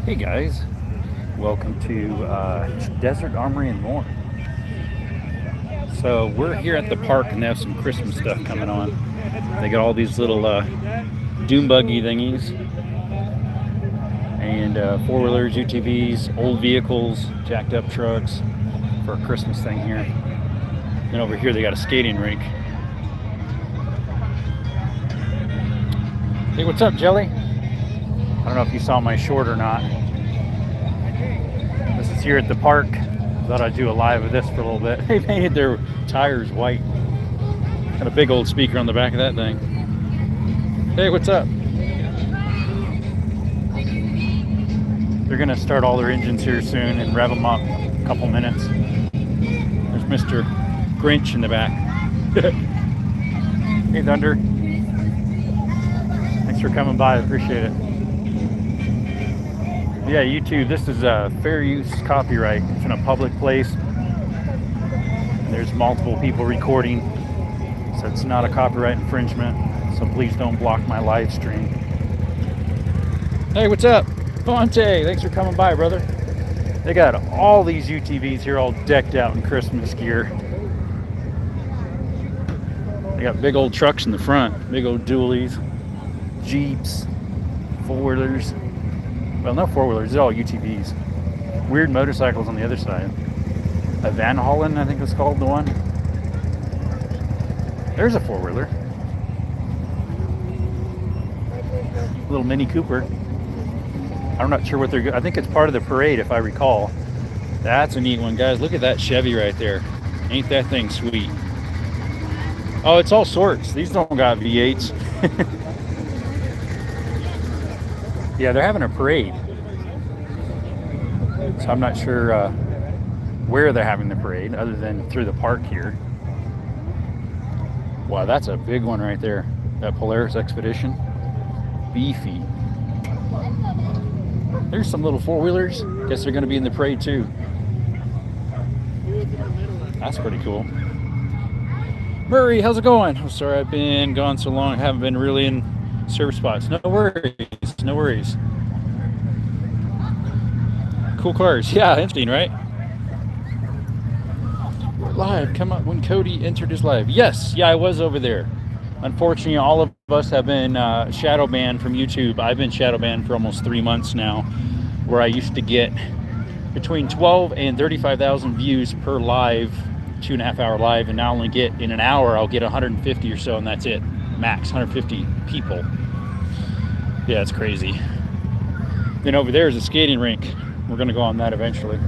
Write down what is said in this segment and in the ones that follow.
Hey guys, welcome to Desert Armory and more. So we're here at the park and they have some Christmas stuff coming on. They got all these little dune buggy thingies and four-wheelers, UTVs, old vehicles, jacked up trucks for a Christmas thing here. And over here they got a skating rink. Hey, what's up, Jelly? I don't know if you saw my short or not. This is here at the park. Thought I'd do a live of this for a little bit. They painted their tires white. Got a big old speaker on the back of that thing. Hey, what's up? They're gonna start all their engines here soon and rev them up a couple minutes. There's Mr. Grinch in the back. Hey, Thunder. Thanks for coming by. I appreciate it. Yeah, YouTube, this is a fair use copyright. It's in a public place. And there's multiple people recording. So it's not a copyright infringement. So please don't block my live stream. Hey, what's up? Fonte, thanks for coming by, brother. They got all these UTVs here all decked out in Christmas gear. They got big old trucks in the front, big old dualies, Jeeps, four-wheelers. Well, no four-wheelers, they're all UTVs. Weird motorcycles on the other side. A Van Hollen, I think it's called, the one. There's a four-wheeler. Little Mini Cooper. I'm not sure what they're. I think it's part of the parade, if I recall. That's a neat one, guys. Look at that Chevy right there. Ain't that thing sweet? Oh, it's all sorts. These don't got V8s. Yeah, they're having a parade. So I'm not sure where they're having the parade, other than through the park here. Wow, that's a big one right there. That Polaris Expedition. Beefy. There's some little four-wheelers. Guess they're going to be in the parade too. That's pretty cool. Murray, how's it going? I'm sorry I've been gone so long. I haven't been really in service spots. No worries. No worries. Cool cars. Yeah, interesting, right? We're live. Come up when Cody entered his live. Yes. Yeah, I was over there. Unfortunately, all of us have been shadow banned from YouTube. I've been shadow banned for almost 3 months now, where I used to get between 12 and 35,000 views per live, 2.5 hour live, and now I only get, in an hour, I'll get 150 or so, and that's it. Max 150 people. Yeah, it's crazy. Then over there is a skating rink. We're going to go on that eventually.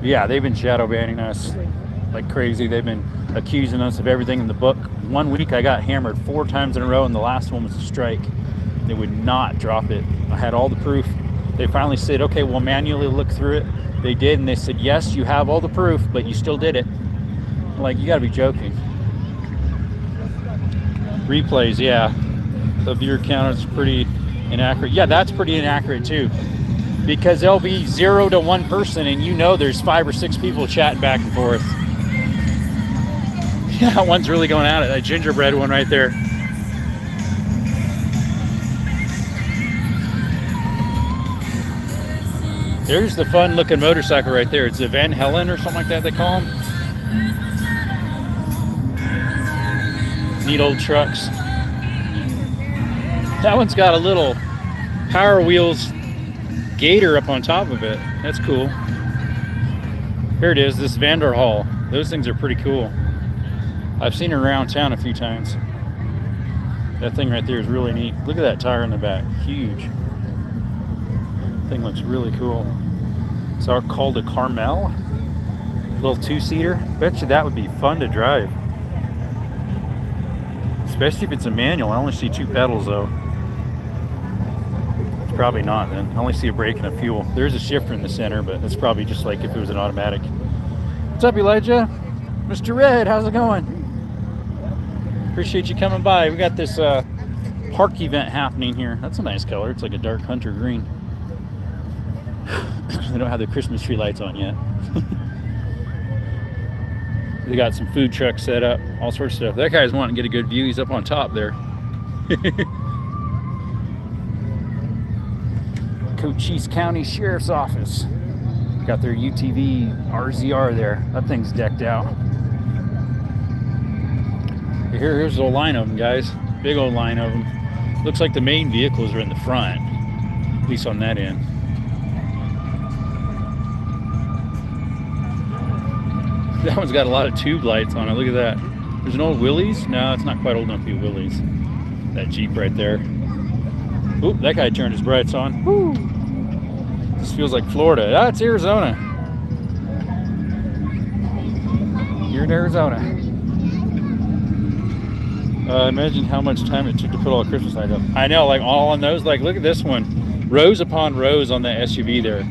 Yeah, they've been shadow banning us like crazy. They've been accusing us of everything in the book. 1 week I got hammered 4 times in a row, and the last one was a strike. They would not drop it. I had all the proof. They finally said, okay, we'll manually look through it. They did, and they said, yes, you have all the proof, but you still did it. I'm like, you gotta be joking. Replays, yeah. The viewer count is pretty inaccurate. Yeah, that's pretty inaccurate too. Because there'll be 0 to 1 person, and you know there's 5 or 6 people chatting back and forth. Yeah, that one's really going at it. That gingerbread one right there. There's the fun-looking motorcycle right there. It's a Van Helen or something like that they call them. Neat old trucks. That one's got a little Power Wheels gator up on top of it. That's cool. Here it is, this Vanderhall. Those things are pretty cool. I've seen it around town a few times. That thing right there is really neat. Look at that tire in the back. Huge. Thing looks really cool. It's called a Carmel. Little 2-seater. Bet you that would be fun to drive. Especially if it's a manual. I only see 2 pedals though. It's probably not then. I only see a brake and a fuel. There's a shifter in the center, but it's probably just like if it was an automatic. What's up, Elijah? Mr. Red, how's it going? Appreciate you coming by. We got this park event happening here. That's a nice color. It's like a dark hunter green. They don't have the Christmas tree lights on yet. They got some food trucks set up, all sorts of stuff. That guy's wanting to get a good view. He's up on top there. Cochise County Sheriff's Office. Got their UTV RZR there. That thing's decked out. Here's a line of them, guys. Big old line of them. Looks like the main vehicles are in the front, at least on that end. That one's got a lot of tube lights on it. Look at that. There's an old Willys. No, it's not quite old enough to be Willys. That Jeep right there. Oop, that guy turned his brights on. Woo! This feels like Florida. Ah, it's Arizona. You're in Arizona. Imagine how much time it took to put all the Christmas lights up. I know, like all on those. Like, look at this one. Rows upon rows on that SUV there.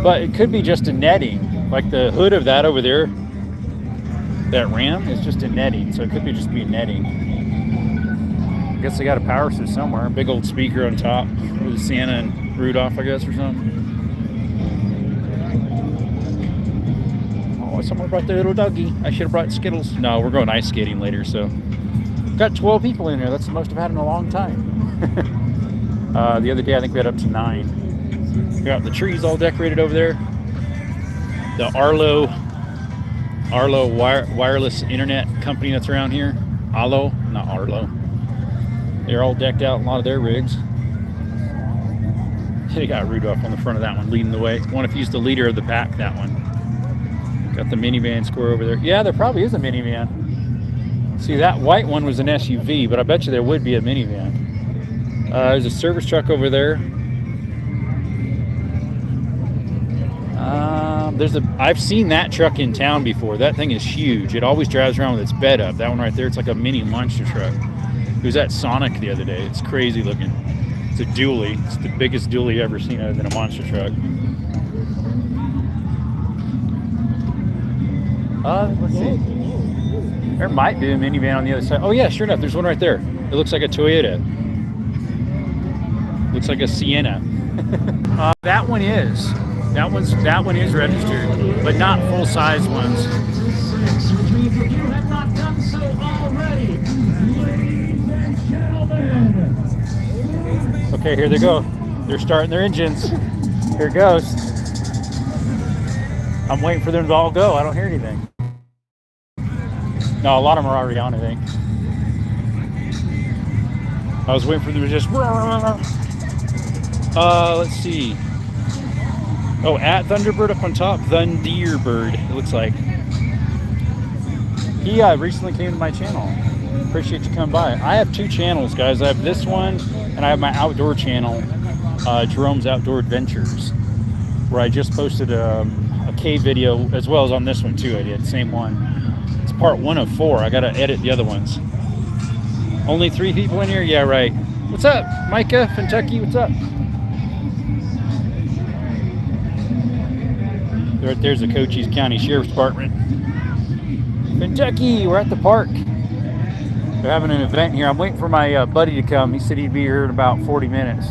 But it could be just a netting. Like the hood of that over there, that Ram, is just a netting. So it could be just be netting. I guess they got a power source somewhere. Big old speaker on top with Santa and Rudolph, I guess, or something. Oh, someone brought their little doggy. I should have brought Skittles. No, we're going ice skating later, so. Got 12 people in there. That's the most I've had in a long time. The other day, I think we had up to 9. We got the trees all decorated over there. The Arlo wireless internet company that's around here. Arlo, not Arlo. They're all decked out in a lot of their rigs. They got Rudolph on the front of that one, leading the way. I wonder if he's the leader of the pack, that one. Got the minivan square over there. Yeah, there probably is a minivan. See, that white one was an SUV, but I bet you there would be a minivan. There's a service truck over there. I've seen that truck in town before. That thing is huge. It always drives around with its bed up. That one right there, it's like a mini monster truck. It was at Sonic the other day. It's crazy looking. It's a dually. It's the biggest dually I've ever seen other than a monster truck. Let's see. There might be a minivan on the other side. Oh yeah, sure enough, there's one right there. It looks like a Toyota. Looks like a Sienna. That one is. That one is registered, but not full-size ones. If you have not done so already, ladies and gentlemen. Okay, here they go. They're starting their engines. Here it goes. I'm waiting for them to all go. I don't hear anything. No, a lot of them are already on, I think. I was waiting for them to just... let's see. Oh, at Thunderbird up on top. Thunderbird, it looks like. He recently came to my channel. Appreciate you coming by. I have 2 channels, guys. I have this one, and I have my outdoor channel, Jerome's Outdoor Adventures, where I just posted a cave video, as well as on this one, too. I did, same one. It's part 1 of 4. I got to edit the other ones. Only 3 people in here? Yeah, right. What's up, Micah, Kentucky? What's up? Right there's the Cochise County Sheriff's Department. Kentucky, we're at the park. They're having an event here. I'm waiting for my buddy to come. He said he'd be here in about 40 minutes.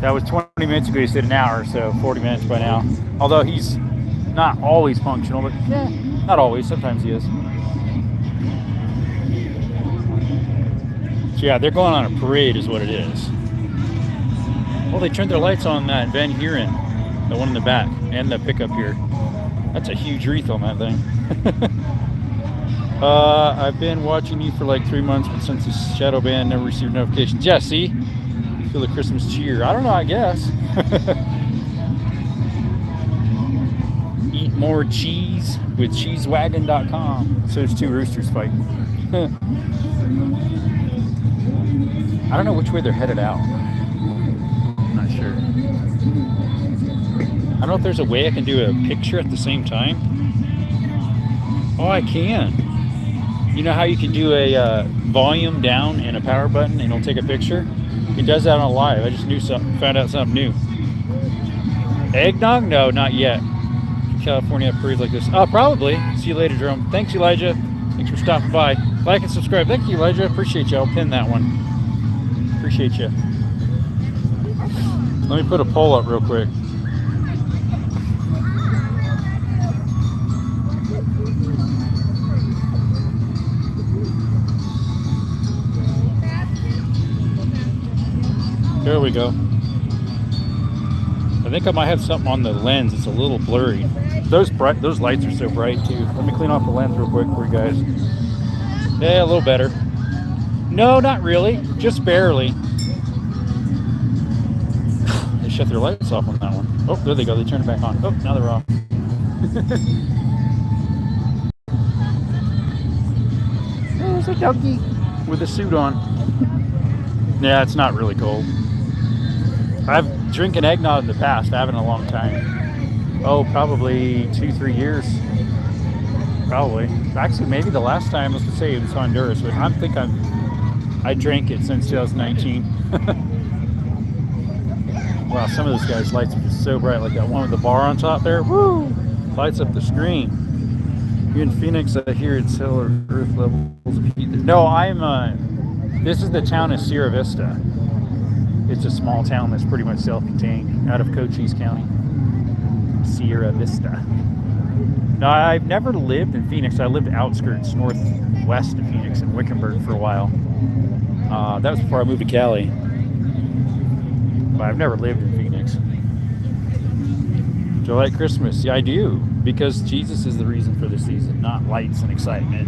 That was 20 minutes ago. He said an hour, so 40 minutes by now. Although he's not always functional, but yeah, not always. Sometimes he is. So yeah, they're going on a parade is what it is. Well, they turned their lights on that Van Buren, the one in the back, and the pickup here. That's a huge wreath on that thing. I've been watching you for like 3 months, but since the shadow ban, never received notifications. Yeah, see? You feel the Christmas cheer. I don't know, I guess. Eat more cheese with cheesewagon.com. So there's 2 roosters fighting. I don't know which way they're headed out. I'm not sure. I don't know if there's a way I can do a picture at the same time. Oh, I can. You know how you can do a volume down and a power button and it'll take a picture? It does that on live. I just found out something new. Eggnog? No, not yet. California parades like this. Oh, probably. See you later, Jerome. Thanks, Elijah. Thanks for stopping by. Like and subscribe. Thank you, Elijah. Appreciate you. I'll pin that one. Appreciate you. Let me put a poll up real quick. There we go. I think I might have something on the lens. It's a little blurry. Those lights are so bright too. Let me clean off the lens real quick for you guys. Yeah, a little better. No, not really. Just barely. They shut their lights off on that one. Oh, there they go. They turned it back on. Oh, now they're off. There's a doggy with a suit on. Yeah, it's not really cold. I've drinking eggnog in the past. I haven't in a long time. Oh, probably 2-3 years. Probably. Actually, maybe the last time, let's just say it was Honduras, but I drank it since 2019. Wow, some of those guys' lights are just so bright, like that one with the bar on top there. Woo! Lights up the screen. You're in Phoenix, I hear it's hell or earth levels of heat. No, this is the town of Sierra Vista. It's a small town that's pretty much self-contained out of Cochise County. Sierra Vista. No, I've never lived in Phoenix. I lived outskirts northwest of Phoenix in Wickenburg for a while. That was before I moved to Cali. But I've never lived in Phoenix. Do you like Christmas? Yeah, I do. Because Jesus is the reason for the season, not lights and excitement,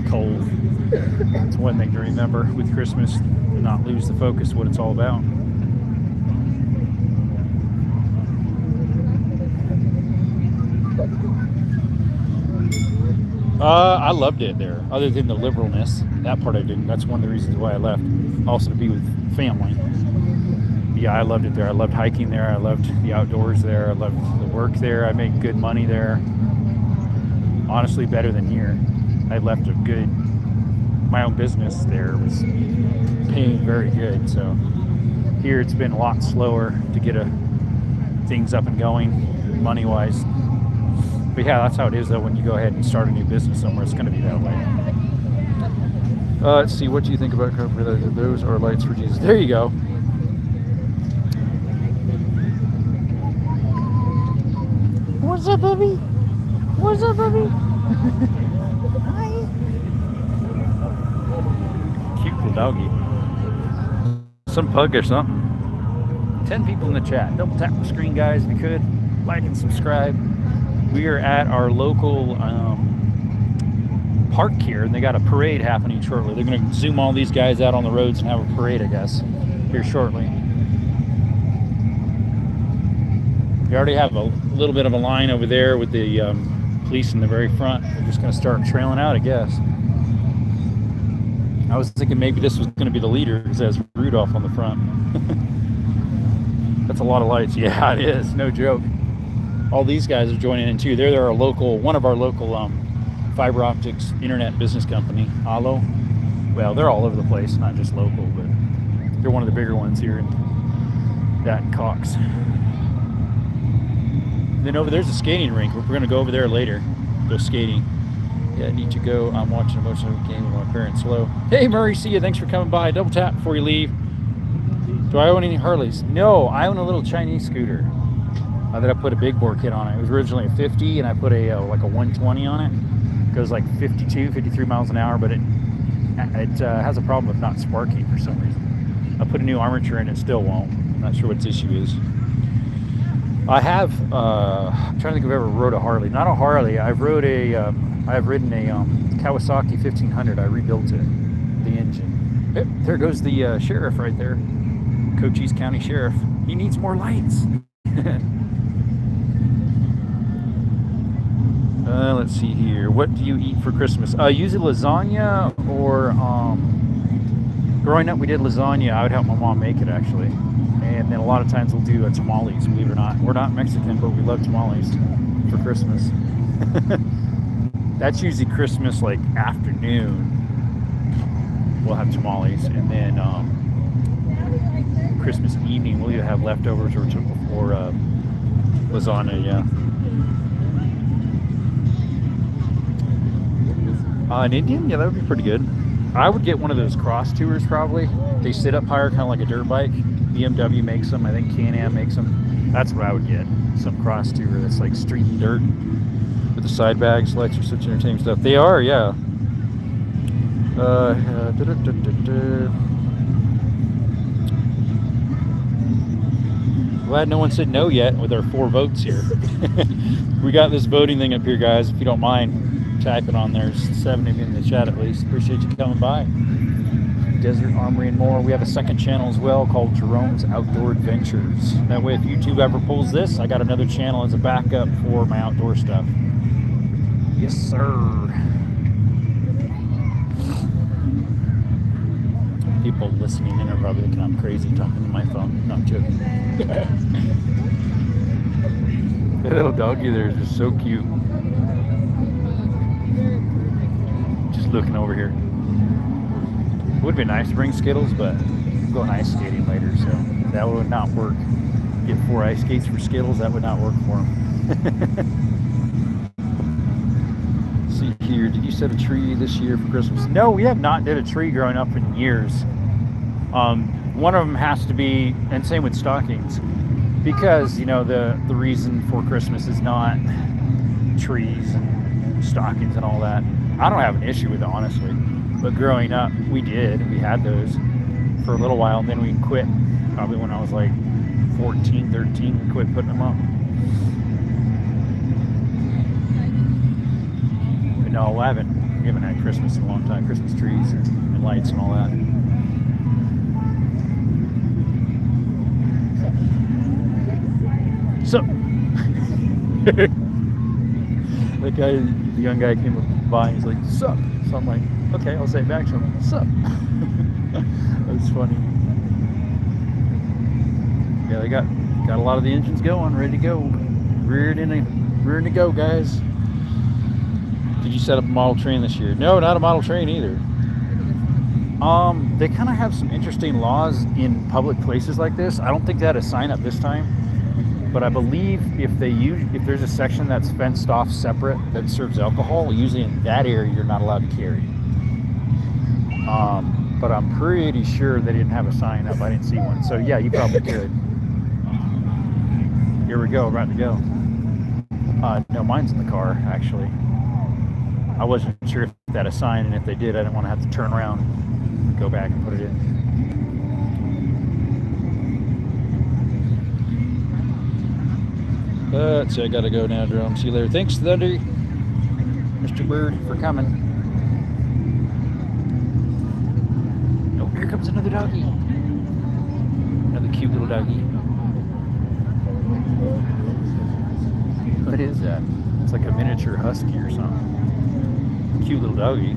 cold. It's one thing to remember with Christmas, and not lose the focus of what it's all about. I loved it there, other than the liberalness. That part I didn't. That's one of the reasons why I left. Also to be with family. Yeah, I loved it there. I loved hiking there. I loved the outdoors there. I loved the work there. I made good money there. Honestly, better than here. I left my own business there. It was paying very good. So here it's been a lot slower to get things up and going, money-wise. But yeah, that's how it is though when you go ahead and start a new business somewhere. It's going to be that way. Let's see, what do you think about those are lights for Jesus? There you go. What's up, baby? What's up, baby? Hi. Cute little doggy. Some pug or something. 10 people in the chat. Double tap the screen, guys, if you could. Like and subscribe. We are at our local park here, and they got a parade happening shortly. They're going to zoom all these guys out on the roads and have a parade, I guess, here shortly. We already have a little bit of a line over there with the police in the very front. We're just going to start trailing out, I guess. I was thinking maybe this was going to be the leader because it has Rudolph on the front. That's a lot of lights. Yeah, it is. No joke. All these guys are joining in too. They're one of our local fiber optics internet business company, Allo. Well, they're all over the place, not just local, but they're one of the bigger ones here in Cox. Then over there's a skating rink. We're going to go over there later, go skating. Yeah, I need to go. I'm watching a motorcycle game with my parents. Hello. Hey, Murray, see you. Thanks for coming by. Double tap before you leave. Do I own any Harleys? No, I own a little Chinese scooter that I put a big bore kit on it. It was originally a 50, and I put like a 120 on it. It goes like 52, 53 miles an hour, but it has a problem of not sparking for some reason. I put a new armature in, it still won't. I'm not sure what its issue is. I have, I'm trying to think if I've ever rode a Harley. Not a Harley. I've ridden a Kawasaki 1500. I rebuilt it, the engine. Yep, there goes the sheriff right there. Cochise County Sheriff. He needs more lights. Let's see here. What do you eat for Christmas? Usually lasagna or, growing up we did lasagna. I would help my mom make it actually. And then a lot of times we'll do tamales, believe it or not. We're not Mexican, but we love tamales for Christmas. That's usually Christmas, like afternoon. We'll have tamales. And then Christmas evening, we'll either have leftovers or lasagna, yeah. An Indian? Yeah, that would be pretty good. I would get one of those cross tours probably. They sit up higher, kind of like a dirt bike. BMW makes them. I think Can-Am makes them. That's what I would get. Some cross tour that's like street and dirt with the side bags, lights, or such entertaining stuff. They are, yeah. Glad no one said no yet with our 4 votes here. We got this voting thing up here, guys. If you don't mind typing on there, 7 of you in the chat at least. Appreciate you coming by. Desert Armory and more. We have a second channel as well called Jerome's Outdoor Adventures. That way, if YouTube ever pulls this, I got another channel as a backup for my outdoor stuff. Yes, sir. People listening in are probably thinking I'm crazy talking to my phone. Not joking. That little doggy there is just so cute. Just looking over here. It would be nice to bring Skittles, but I'm going ice skating later, so that would not work. Get 4 ice skates for Skittles, that would not work for him. See here, did you set a tree this year for Christmas? No, we have not did a tree growing up in years. One of them has to be, and same with stockings, because you know the reason for Christmas is not trees and stockings and all that. I don't have an issue with it, honestly, but growing up we had those for a little while, and then we quit. Probably when I was like 14, 13, we quit putting them up. But no, we haven't had Christmas in a long time. Christmas trees and lights and all that. So, the young guy came by and he's like, "Sup?" So I'm like, "Okay, I'll say it back to him. Sup?" That's funny. Yeah, they got a lot of the engines going, ready to go, rearing to go, guys. Did you set up a model train this year? No, not a model train either. They kind of have some interesting laws in public places like this. I don't think they had a sign up this time. But I believe if there's a section that's fenced off separate that serves alcohol, usually in that area you're not allowed to carry. But I'm pretty sure they didn't have a sign up. I didn't see one. So yeah, you probably could. Here we go, about to go. No, mine's in the car, actually. I wasn't sure if they had a sign, and if they did, I didn't want to have to turn around, go back and put it in. So I gotta go now, Jerome. See you later. Thanks, Thunder, Mr. Bird, for coming. Oh, here comes another doggy. Another cute little doggy. What is that? It's like a miniature husky or something. Cute little doggy.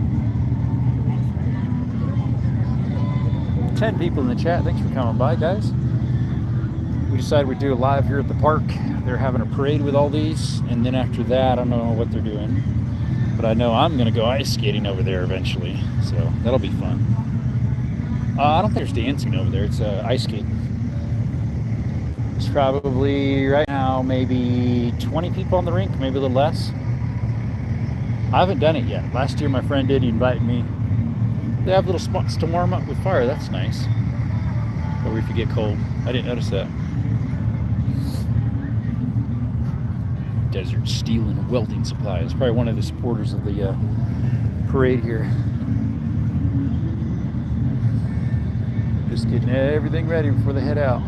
10 people in the chat. Thanks for coming by, guys. We decided we'd do a live here at the park. They're having a parade with all these, and then after that, I don't know what they're doing, but I know I'm gonna go ice skating over there eventually, so that'll be fun. I don't think there's dancing over there. It's ice skating. It's probably right now maybe 20 people on the rink, maybe a little less. I haven't done it yet. Last year my friend did. He invited me. They have little spots to warm up with fire. That's nice. Or if you get cold. I didn't notice that. Desert Steel and Welding Supplies. Probably one of the supporters of the parade here. Just getting everything ready before they head out.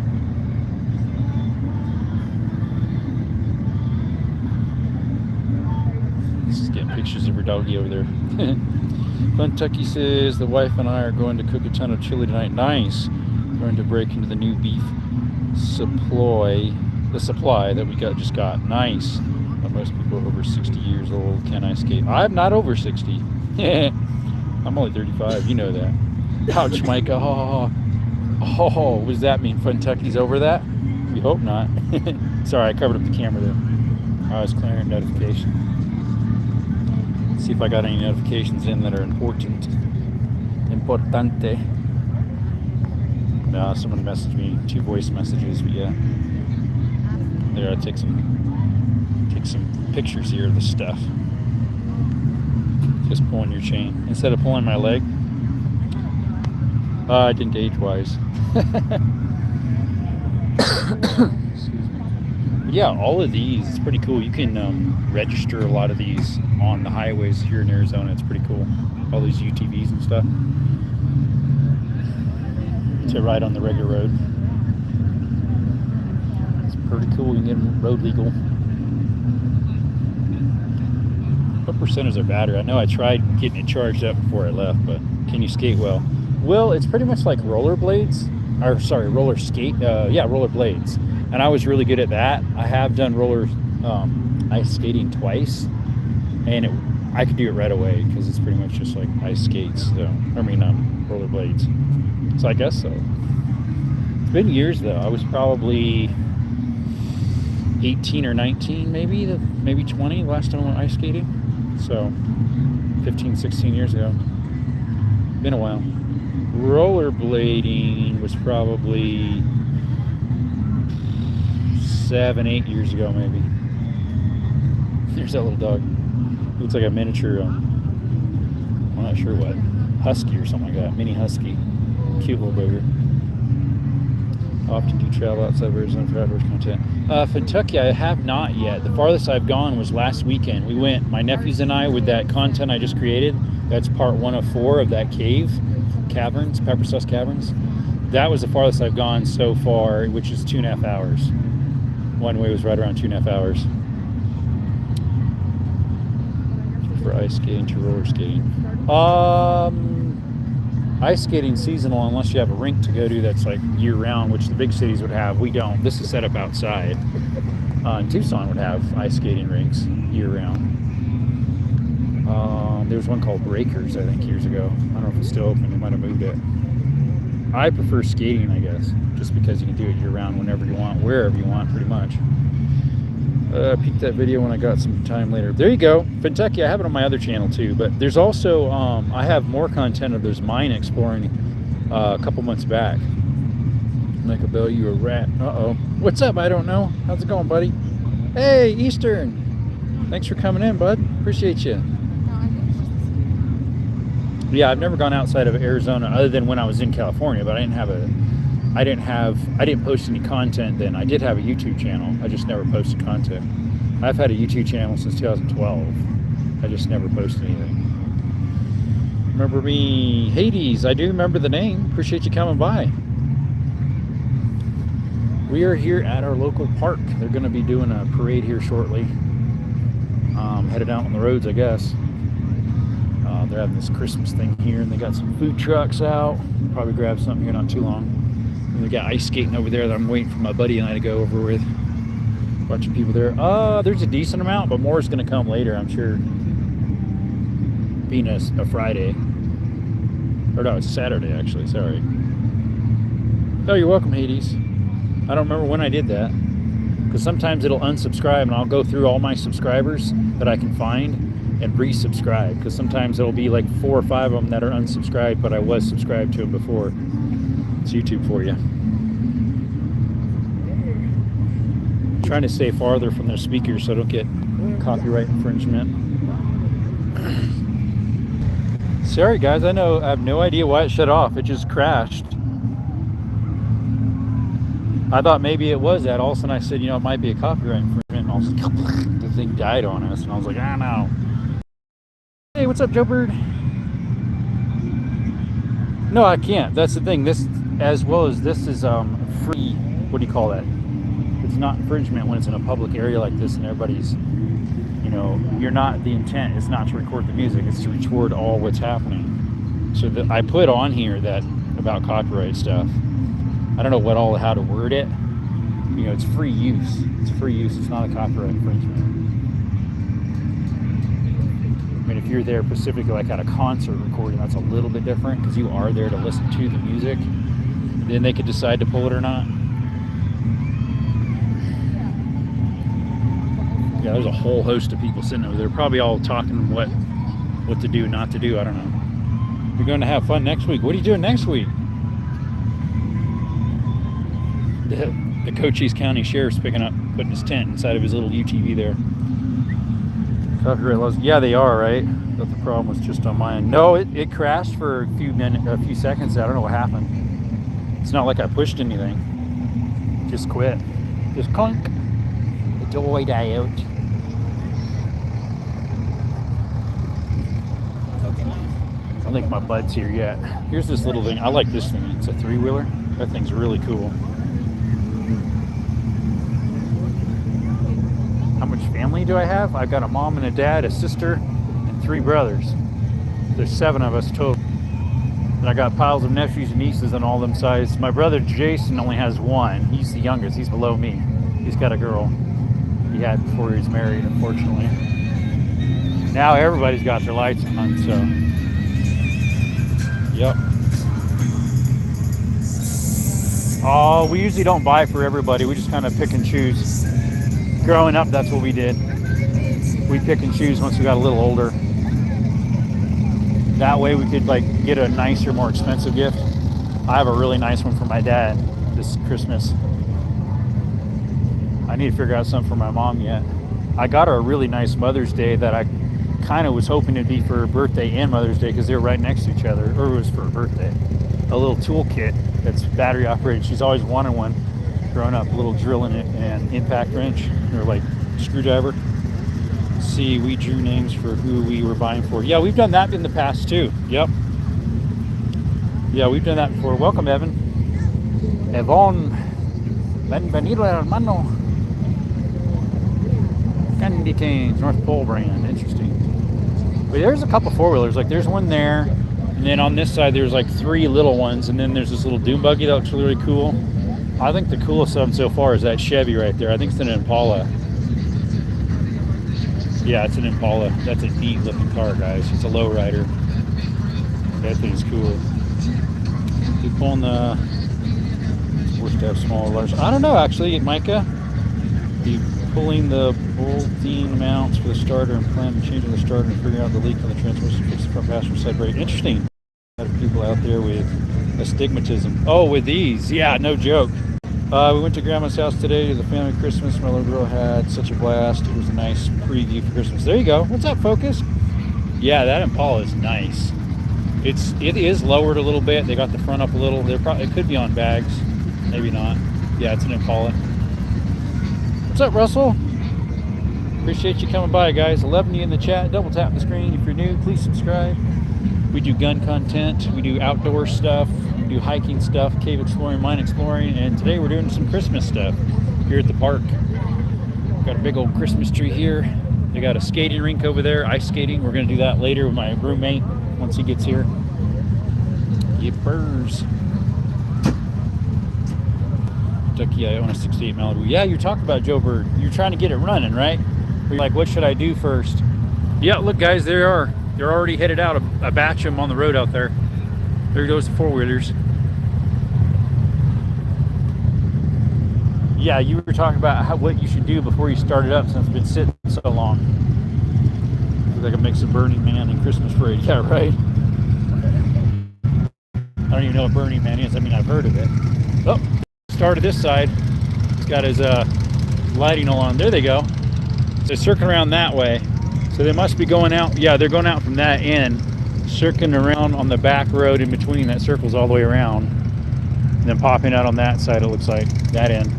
Just getting pictures of her doggy over there. Kentucky says the wife and I are going to cook a ton of chili tonight. Nice. Going to break into the new beef supply that we just got. Nice. But most people are over 60 years old. Can I skate? I'm not over 60. I'm only 35. You know that. Ouch, Micah. Oh, what does that mean? Kentucky's over that? We hope not. Sorry, I covered up the camera there. I was clearing notification. Let's see if I got any notifications in that are important. Importante. No, someone messaged me 2 voice messages, but yeah. There, I take some pictures here of the stuff. Just pulling your chain instead of pulling my leg. I didn't age-wise. Excuse me. But yeah, all of these, it's pretty cool. You can register a lot of these on the highways here in Arizona. It's pretty cool. All these UTVs and stuff. To ride on the regular road. pretty cool. You can get them road legal. What percent is their battery? I know I tried getting it charged up before I left, but can you skate well? Well, it's pretty much like rollerblades, or sorry, roller skate. Yeah, rollerblades. And I was really good at that. I have done ice skating twice, and I could do it right away because it's pretty much just like ice skates. So I mean, rollerblades. So I guess so. It's been years though. I was probably 18 or 19, maybe 20 last time I went ice skating. So 15, 16 years ago. Been a while. Rollerblading was probably 7, 8 years ago, maybe. There's that little dog. Looks like a miniature, I'm not sure what, husky or something like that. Mini husky. Cute little booger. Often do travel outside of Arizona for outdoors content. Kentucky, I have not yet. The farthest I've gone was last weekend. We went, my nephews and I, with that content I just created. That's part 1 of 4 of that caverns, Pepper Sauce Caverns. That was the farthest I've gone so far, which is 2.5 hours. One way was right around 2.5 hours. For ice skating to roller skating. Ice skating seasonal unless you have a rink to go to that's like year round, which the big cities would have. We don't. This is set up outside. Tucson would have ice skating rinks year round. There was one called Breakers, I think, years ago. I don't know if it's still open. They might have moved it. I prefer skating, I guess, just because you can do it year round whenever you want, wherever you want, pretty much. Peeked that video when I got some time later. There you go. Kentucky, I have it on my other channel too, but there's also, I have more content of those mine exploring a couple months back. Make a bell, you a rat. Uh-oh. What's up? I don't know. How's it going, buddy? Hey, Eastern. Thanks for coming in, bud. Appreciate you. Yeah, I've never gone outside of Arizona other than when I was in California, but I didn't post any content then. I did have a YouTube channel. I just never posted content. I've had a YouTube channel since 2012. I just never posted anything. Remember me, Hades? I do remember the name. Appreciate you coming by. We are here at our local park. They're going to be doing a parade here shortly. Headed out on the roads, I guess. They're having this Christmas thing here, and they got some food trucks out. Probably grab something here not too long. And they got ice skating over there that I'm waiting for my buddy and I to go over with. A bunch of people there. There's a decent amount, but more is going to come later, I'm sure. Being a Friday. Or no, it's Saturday, actually. Sorry. Oh, you're welcome, Hades. I don't remember when I did that. Because sometimes it'll unsubscribe, and I'll go through all my subscribers that I can find and resubscribe, because sometimes it'll be like 4 or 5 of them that are unsubscribed, but I was subscribed to them before. It's YouTube for you. I'm trying to stay farther from their speakers so I don't get copyright infringement. Sorry guys, I have no idea why it shut off. It just crashed. I thought maybe it was that. All of a sudden I said, it might be a copyright infringement, and all of a sudden the thing died on us, and I was like, no. Hey, what's up, Joe Bird? No, I can't. That's the thing. This, as well as this, is free. What do you call that? It's not infringement when it's in a public area like this and everybody's, you're not, the intent is not to record the music. It's to record all what's happening. So I put on here that about copyright stuff. I don't know how to word it. It's free use. It's free use. It's not a copyright infringement. I mean, if you're there specifically like at a concert recording, that's a little bit different because you are there to listen to the music. Then they could decide to pull it or not. Yeah, there's a whole host of people sitting over there, probably all talking what to do, not to do. I don't know. You're going to have fun next week. What are you doing next week? The Cochise County Sheriff's putting his tent inside of his little UTV there. Copyright laws. Yeah, they are, right? But the problem was just on my end. No, it crashed for a few seconds. I don't know what happened. It's not like I pushed anything. Just quit. Just clunk. The door died out. I don't think my bud's here yet. Here's this little thing. I like this thing. It's a 3-wheeler. That thing's really cool. family do I have? I've got a mom and a dad, a sister, and 3 brothers. There's 7 of us total. And I got piles of nephews and nieces on all them sizes. My brother Jason only has 1. He's the youngest. He's below me. He's got a girl. He had before he was married, unfortunately. Now everybody's got their lights on, so. Yep. Oh, we usually don't buy for everybody. We just kind of pick and choose. Growing up, that's what we did. We pick and choose once we got a little older. That way we could like get a nicer, more expensive gift. I have a really nice one for my dad this Christmas. I need to figure out something for my mom yet. I got her a really nice Mother's Day that I kind of was hoping it'd be for her birthday and Mother's Day because they were right next to each other, or it was for her birthday. A little toolkit that's battery operated. She's always wanted one growing up, a little drill in it and impact wrench or like screwdriver. See, we drew names for who we were buying for. Yeah, we've done that in the past too. Yep. Yeah, we've done that before. Welcome, Evan. Evon. Bienvenido, hermano. Candy Canes, North Pole brand. Interesting. But there's a couple 4-wheelers. Like there's one there. And then on this side, there's like 3 little ones. And then there's this little dune buggy that looks really cool. I think the coolest of them so far is that Chevy right there. I think it's an Impala. Yeah, it's an Impala. That's a neat looking car, guys. It's a lowrider. That thing's cool. You pulling the... Worst to have small or large. I don't know, actually, Micah. You pulling the bolting mounts for the starter and plan on changing the starter and figuring out the leak on the transmission, fix the front passenger side brake. Interesting. A lot of people out there with astigmatism. Oh, with these. Yeah, no joke. We went to Grandma's house today to the family Christmas. My little girl had such a blast. It was a nice preview for Christmas. There you go. What's up, Focus? Yeah, that Impala is nice. It is lowered a little bit. They got the front up a little. It could be on bags. Maybe not. Yeah, it's an Impala. What's up, Russell? Appreciate you coming by, guys. 11 you in the chat. Double tap the screen. If you're new, please subscribe. We do gun content. We do outdoor stuff. We do hiking stuff, cave exploring, mine exploring, and today we're doing some Christmas stuff here at the park. Got a big old Christmas tree here. They got a skating rink over there, ice skating. We're going to do that later with my roommate once he gets here. Yippers. Kentucky, I own a 68 Malibu. Yeah, you're talking about Joe Bird. You're trying to get it running, right? You're like, what should I do first? Yeah, look, guys, there are. They're already headed out. A batch of them on the road out there. There goes the 4-wheelers. Yeah, you were talking about what you should do before you start it up since it's been sitting so long. Looks like a mix of Burning Man and Christmas Parade. Yeah, right. I don't even know what Burning Man is. I mean, I've heard of it. Oh, started this side. He's got his lighting on. There they go. So they're circling around that way. So they must be going out. Yeah, they're going out from that end, circling around on the back road in between. That circles all the way around. And then popping out on that side, it looks like, that end.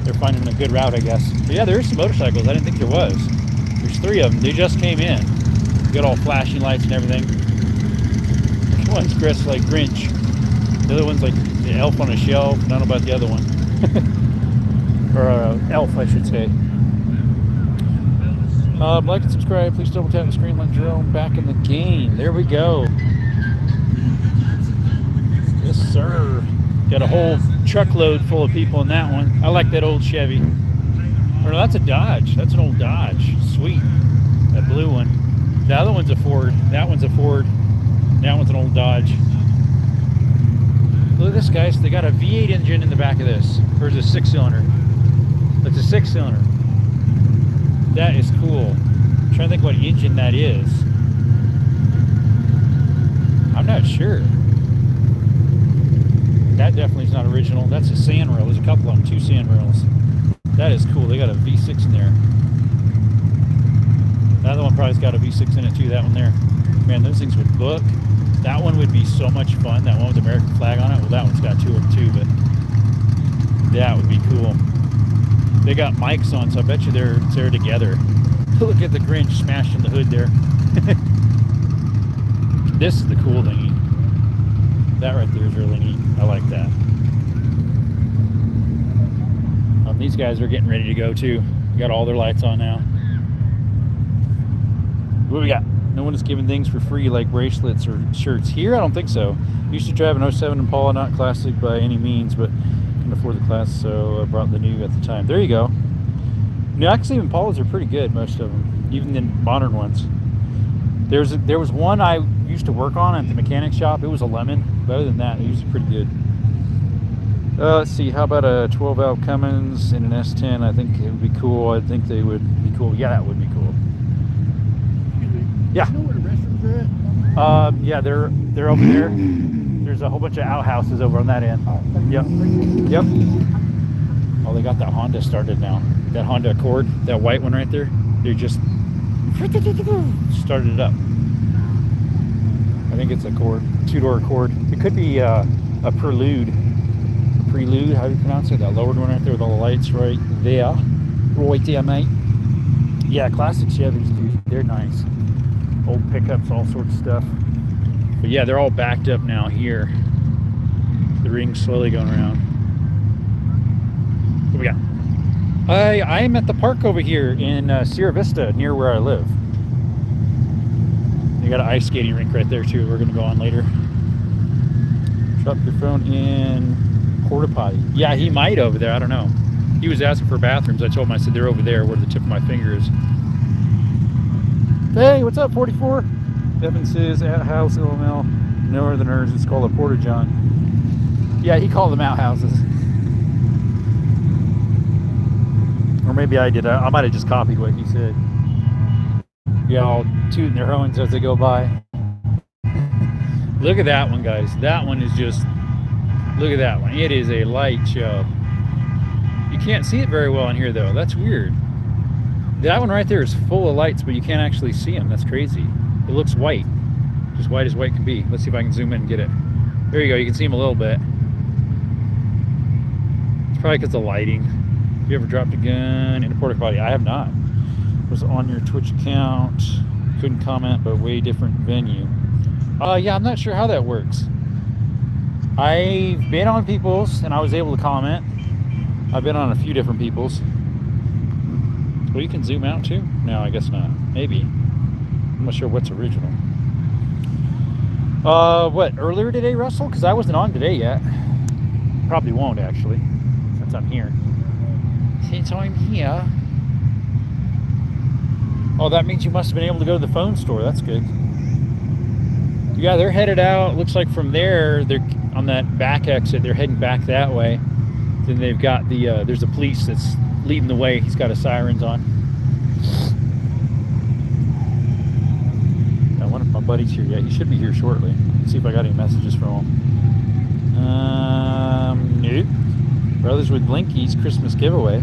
They're finding a good route, I guess. But yeah, there's some motorcycles. I didn't think there was. There's 3 of them. They just came in. Got all flashing lights and everything. One's dressed like Grinch. The other one's like the elf on a shelf. I don't know about the other one. Or elf, I should say. Like and subscribe. Please double tap the screen. Let Jerome back in the game. There we go. Yes, sir. Got a whole truckload full of people in that one. I like that old Chevy. Or no, that's a Dodge. That's an old Dodge. Sweet. That blue one. The other one's a Ford. That one's a Ford. That one's an old Dodge. Look at this, guys. They got a V8 engine in the back of this. Or is it a 6-cylinder? It's a 6-cylinder. That is cool. I'm trying to think what engine that is. I'm not sure. That definitely is not original. That's a Sanrail. There's a couple of them, 2 Sanrails. That is cool. They got a V6 in there. That other one probably's got a V6 in it too. That one there. Man, those things would book. That one would be so much fun. That one with the American flag on it. Well, that one's got 2 of them too, but that would be cool. They got mics on, so I bet you they're together. Look at the Grinch smashing the hood there. This is the cool thingy. That right there is really neat. I like that. These guys are getting ready to go too. Got all their lights on now. What we got? No one is giving things for free like bracelets or shirts. Here, I don't think so. Used to drive an 07 Impala, not classic by any means, but couldn't afford the class, so I brought the new at the time. There you go. No, actually, Impalas are pretty good, most of them, even the modern ones. There was one I used to work on at the mechanic shop. It was a lemon. But other than that, it was pretty good. Let's see. How about a 12-valve Cummins and an S10? I think it would be cool. I think they would be cool. Yeah, that would be cool. Yeah. You know where the restrooms are at? Yeah, they're over there. There's a whole bunch of outhouses over on that end. Yep. Yep. Oh, they got that Honda started now. That Honda Accord, that white one right there. They just started it up. I think it's a Accord, 2-door Accord. It could be a Prelude. Prelude, how do you pronounce it? That lowered one right there with all the lights right there. Right there, mate. Yeah, classic Chevys, dude. They're nice. Old pickups, all sorts of stuff. But yeah, they're all backed up now here. The ring's slowly going around. What we got? I am at the park over here in Sierra Vista, near where I live. They got an ice skating rink right there too. We're gonna go on later. Drop your phone in porta potty. Yeah, he might over there. I don't know. He was asking for bathrooms. I told him, I said they're over there where the tip of my finger is. Hey, what's up, 44? Evan says at house LML. Northerners, it's called a porta john. Yeah, he called them outhouses. Or maybe I did. I might have just copied what he said. Yeah, all tooting their horns as they go by. Look at that one, guys. That one is just, look at that one. It is a light show. You can't see it very well in here, though. That's weird. That one right there is full of lights, but you can't actually see them. That's crazy. It looks white. Just white as white can be. Let's see if I can zoom in and get it. There you go. You can see them a little bit. It's probably because of lighting. Have you ever dropped a gun in a porta potty? I have not. Was on your Twitch account. Couldn't comment, but way different venue. Yeah, I'm not sure how that works. I've been on people's and I was able to comment. I've been on a few different people's. Well, you can zoom out too? No, I guess not. Maybe. I'm not sure what's original. What, earlier today, Russell? Because I wasn't on today yet. Probably won't, actually, since I'm here. Since I'm here. Oh, that means you must have been able to go to the phone store. That's good. Yeah, they're headed out. Looks like from there, they're on that back exit. They're heading back that way. Then they've got the, there's a police that's leading the way. He's got his sirens on. Got one of my buddies here yet. He should be here shortly. Let's see if I got any messages from him. Nope. Brothers with Blinkies Christmas giveaway.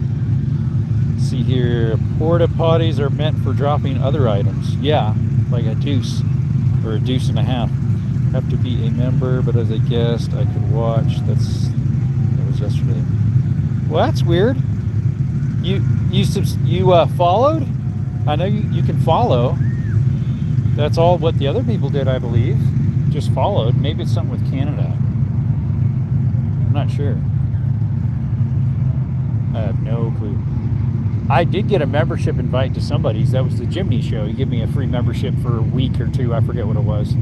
Let's see here. Porta potties are meant for dropping other items. Yeah, like a deuce or a deuce and a half. Have to be a member, but as a guest, I could watch. That was yesterday. Well, that's weird. You followed? I know you can follow. That's all what the other people did, I believe. Just followed. Maybe it's something with Canada. I'm not sure. I have no clue. I did get a membership invite to somebody's. That was the Jimny show. He gave me a free membership for a week or two. I forget what it was.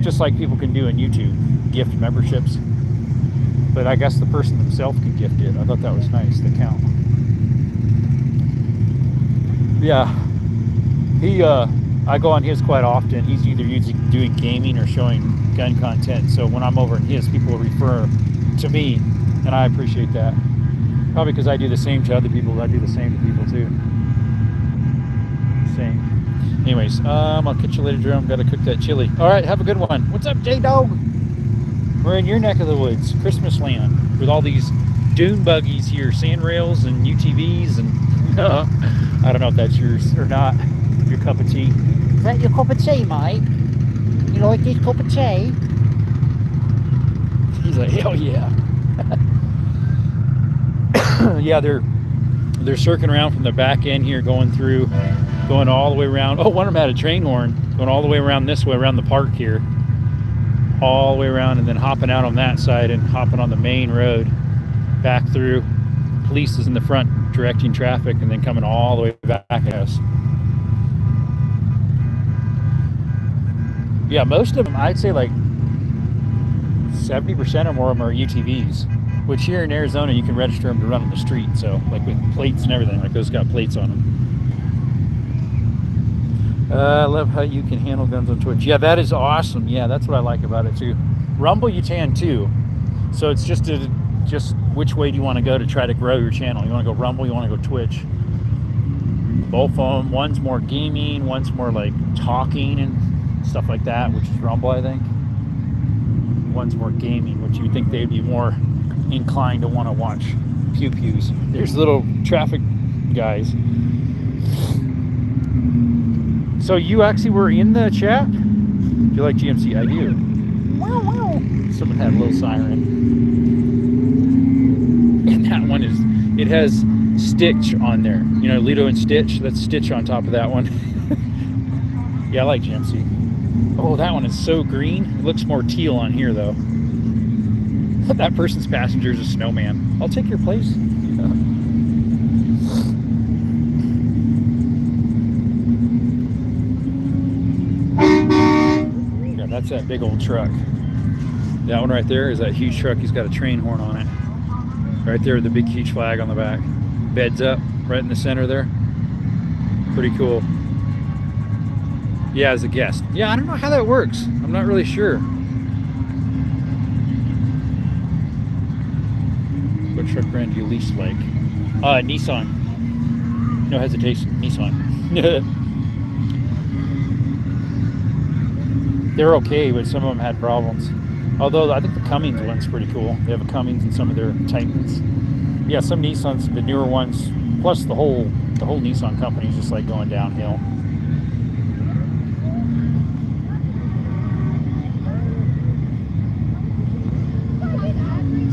Just like people can do on YouTube, gift memberships. But I guess the person themselves can gift it. I thought that was nice, the count. Yeah. I go on his quite often. He's either doing gaming or showing gun content. So when I'm over in his, people refer to me, and I appreciate that. Probably because I do the same to other people. I do the same to people too. Same. Anyways, I'll catch you later, Jerome. Gotta cook that chili. All right, have a good one. What's up, J-Dog? We're in your neck of the woods, Christmas land, with all these dune buggies here, sand rails and UTVs, and I don't know if that's yours or not. Your cup of tea. Is that your cup of tea, mate? You like this cup of tea? He's like, hell yeah. Yeah, they're circling around from the back end here, going all the way around. Oh, one of them had a train horn, going all the way around this way, around the park here. All the way around, and then hopping out on that side and hopping on the main road back through. Police is in the front directing traffic, and then coming all the way back at us. Yeah, most of them, I'd say like 70% or more of them are UTVs, which here in Arizona you can register them to run on the street. So like with plates and everything, like those got plates on them. I love how you can handle guns on Twitch. Yeah, that is awesome. Yeah, that's what I like about it too. Rumble you can too. So it's just which way do you want to go to try to grow your channel? You want to go Rumble, you want to go Twitch. Both of them. One's more gaming, one's more like talking and stuff like that, which is Rumble, I think. One's more gaming, which you think they'd be more inclined to want to watch pew-pews. There's little traffic guys. So you actually were in the chat? Do you like GMC? I do. Wow, wow. Someone had a little siren. And that one is, it has Stitch on there. You know, Lilo and Stitch? That's Stitch on top of that one. Yeah, I like GMC. Oh, that one is so green. It looks more teal on here, though. That person's passenger is a snowman. I'll take your place. Yeah, that's that big old truck. That one right there is that huge truck. He's got a train horn on it. Right there with the big huge flag on the back. Beds up right in the center there. Pretty cool. Yeah, as a guest. Yeah, I don't know how that works. I'm not really sure. What truck brand do you least like? Nissan. No hesitation. Nissan. They're okay, but some of them had problems. Although I think the Cummins one's pretty cool. They have a Cummins in some of their Titans. Yeah, some Nissans, the newer ones, plus the whole Nissan company is just like going downhill.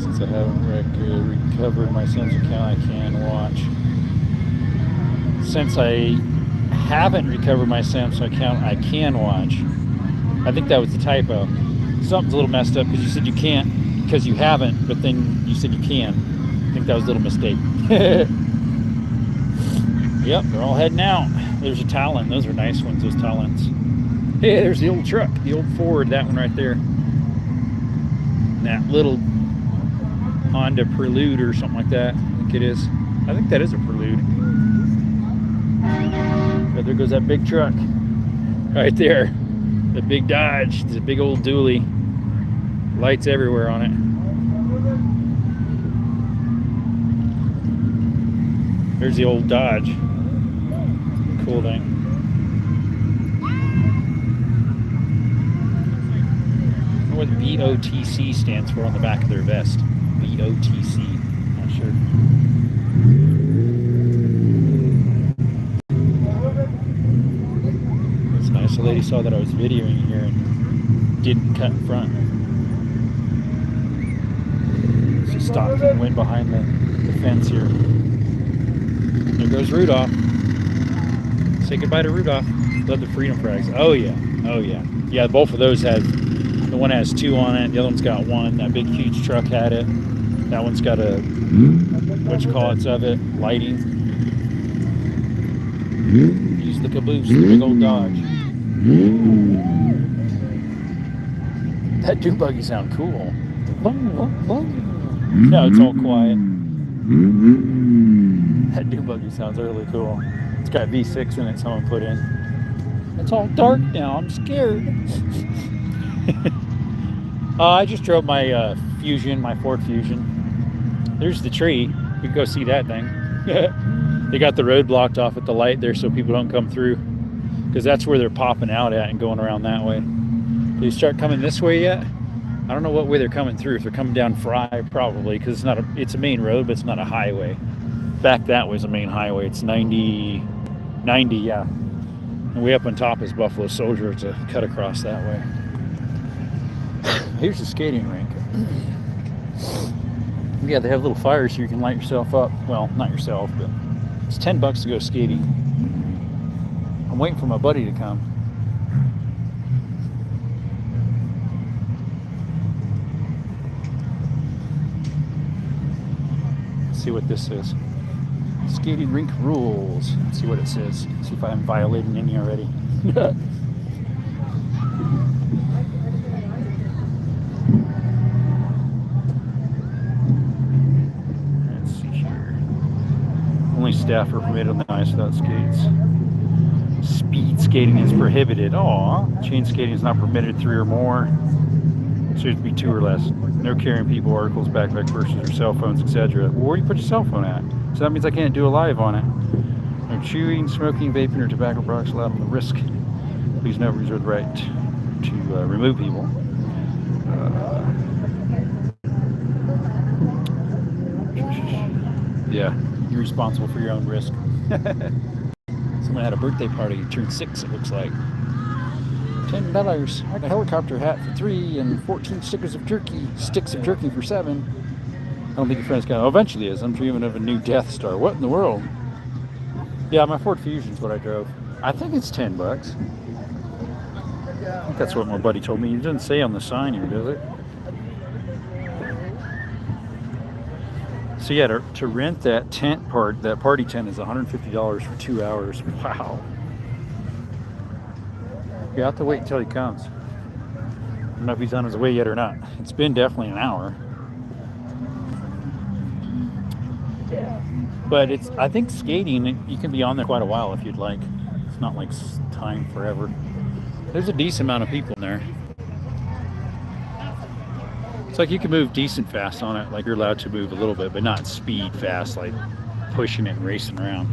Since I haven't recovered my Sam's account, I can watch. Since I haven't recovered my Samsung account, I can watch. I think that was the typo. Something's a little messed up because you said you can't because you haven't, but then you said you can. I think that was a little mistake. Yep, they're all heading out. There's a Talon. Those are nice ones, those Talons. Hey, there's the old truck, the old Ford, that one right there. And that little Honda Prelude or something like that. I think it is. I think that is a Prelude. But there goes that big truck right there. The big Dodge. It's a big old dually. Lights everywhere on it. There's the old Dodge. Cool thing. I wonder what BOTC stands for on the back of their vest. BOTC. Not sure. It's nice. The lady saw that I was videoing here and didn't cut in front. She stopped and went behind the fence here. There goes Rudolph. Say goodbye to Rudolph. Love the freedom flags. Oh yeah. Oh yeah. Yeah, both of those had, the one has two on it, the other one's got one. That big huge truck had it. That one's got a, whatchamacallits of it, lighting. Use the caboose, the big old Dodge. That dune buggy sound cool. No, it's all quiet. That dune buggy sounds really cool. It's got V6 in it someone put in. It's all dark now, I'm scared. I just drove my Fusion, my Ford Fusion. There's the tree. We can go see that thing. They got the road blocked off at the light there so people don't come through. Because that's where they're popping out at and going around that way. Did they start coming this way yet? I don't know what way they're coming through. If they're coming down Fry, probably, because it's a main road, but it's not a highway. Back that way is a main highway. It's 90, yeah. And way up on top is Buffalo Soldier to cut across that way. Here's the skating rink. Yeah, they have little fires so you can light yourself up. Well, not yourself, but it's $10 to go skating. I'm waiting for my buddy to come. Let's see what this is. Skating rink rules. Let's see what it says. See if I'm violating any already. staff are permitted on the ice without skates. Speed skating is prohibited. Aw, chain skating is not permitted 3 or more. So it'd be 2 or less. No carrying people, articles, backpack purses, or cell phones, etc. Well, where do you put your cell phone at? So that means I can't do a live on it. No chewing, smoking, vaping, or tobacco products allowed on the risk. Please note reserve the right to remove people. Yeah, you're responsible for your own risk. Someone had a birthday party, turned 6, it looks like. $10. I got a helicopter hat for 3 and 14 sticks of jerky for 7. I don't think your friend's got. Oh, eventually is. I'm dreaming of a new Death Star. What in the world? Yeah, my Ford Fusion's what I drove. I think it's $10. I think that's what my buddy told me. It doesn't say on the sign here, does it? So yeah, to rent that that party tent is $150 for 2 hours. Wow. You have to wait until he comes. I don't know if he's on his way yet or not. It's been definitely an hour. But I think skating, you can be on there quite a while if you'd like. It's not like time forever. There's a decent amount of people in there. It's like you can move decent fast on it, like you're allowed to move a little bit, but not speed fast, like pushing it and racing around.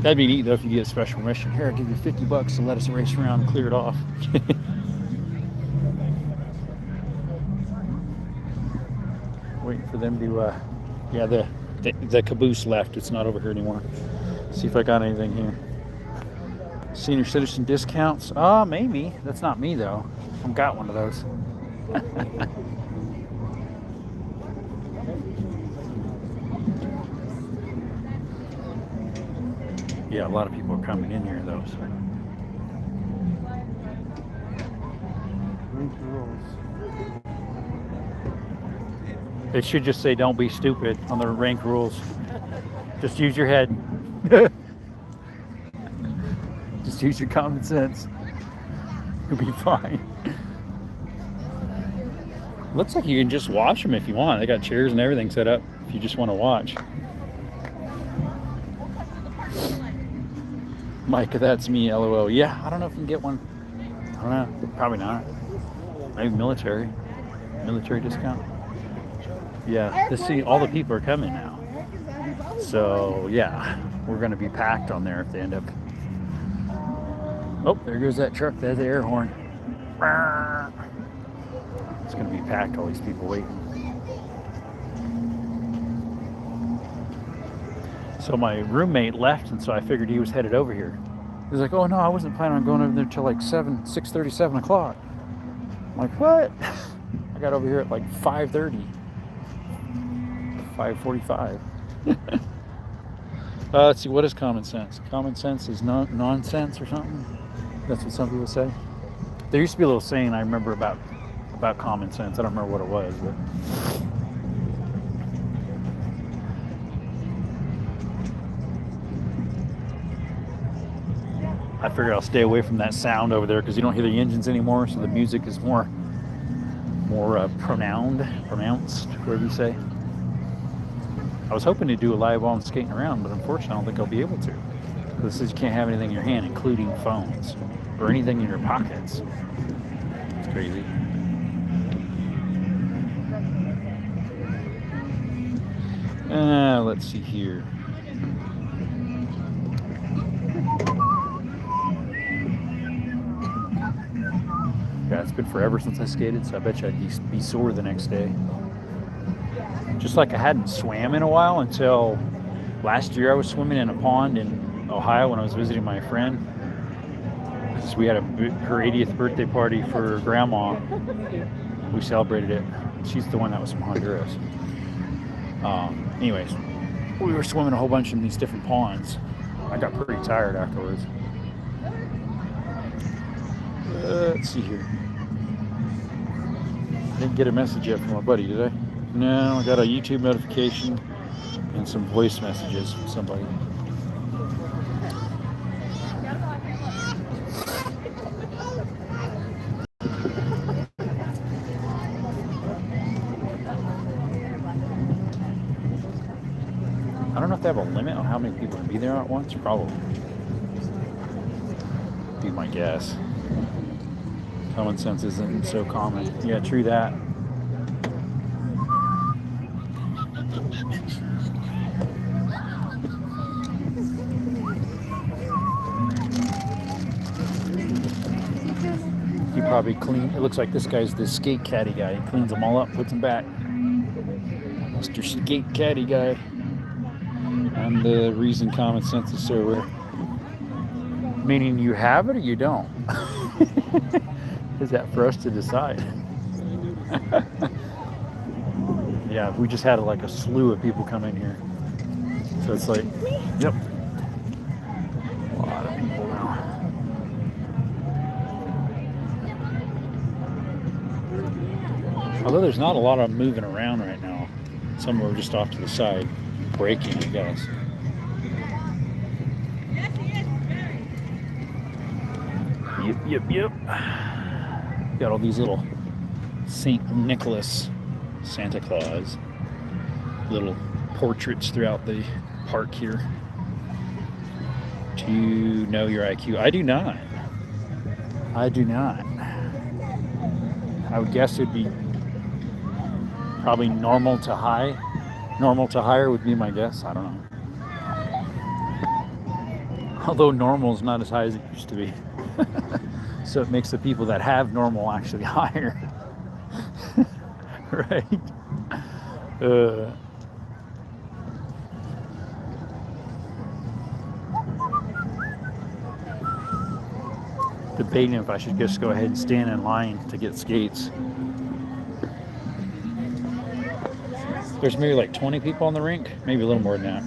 That'd be neat though if you get a special permission. Here, I'll give you $50 to let us race around and clear it off. Waiting for them to, yeah, the caboose left. It's not over here anymore. See if I got anything here. Senior citizen discounts. Maybe. That's not me though. I've got one of those. Yeah, a lot of people are coming in here though. So. It should just say "Don't be stupid" on the rank rules. Just use your head. Just use your common sense. You'll be fine. Looks like you can just watch them if you want. They got chairs and everything set up if you just want to watch. Mike, that's me, LOL. Yeah, I don't know if you can get one. I don't know. Probably not. Maybe military discount. Yeah, see, all the people are coming now. So, yeah, we're going to be packed on there if they end up. Oh, there goes that truck. There's the air horn. It's going to be packed, all these people waiting. So my roommate left, and so I figured he was headed over here. He was like, oh no, I wasn't planning on going over there until like 6:30, 7 o'clock. I'm like, what? I got over here at like 5:30. 5:45. Let's see, what is common sense? Common sense is nonsense or something? That's what some people say. There used to be a little saying I remember about common sense. I don't remember what it was, but I figure I'll stay away from that sound over there because you don't hear the engines anymore, so the music is more pronounced, whatever you say. I was hoping to do a live while I'm skating around, but unfortunately I don't think I'll be able to. This says you can't have anything in your hand, including phones or anything in your pockets. It's crazy. Let's see here. Yeah, it's been forever since I skated, so I bet you I'd be sore the next day. Just like I hadn't swam in a while until last year. I was swimming in a pond in Ohio when I was visiting my friend. Because we had her 80th birthday party for grandma. We celebrated it. She's the one that was from Honduras. Anyways, we were swimming a whole bunch in these different ponds. I got pretty tired afterwards. Let's see here. I didn't get a message yet from my buddy, did I? No, I got a YouTube notification and some voice messages from somebody. I don't know if they have a limit on how many people can be there at once. Probably. Be my guess. Common sense isn't so common. Yeah, true that. He probably it looks like this guy's the skate caddy guy. He cleans them all up, puts them back. Mr. Skate Caddy guy. And the reason common sense is so rare. Meaning you have it or you don't. Is that for us to decide? Yeah, we just had like a slew of people come in here. So it's like, yep. A lot of people now. Although there's not a lot of moving around right now. Some are just off to the side, braking, I guess. Yep. Got all these little St. Nicholas Santa Claus little portraits throughout the park here. Do you know your IQ? I do not. I would guess it'd be probably normal to high. Normal to higher would be my guess. I don't know. Although normal is not as high as it used to be. So it makes the people that have normal actually higher. Right? Debating if I should just go ahead and stand in line to get skates. There's maybe like 20 people on the rink, maybe a little more than that.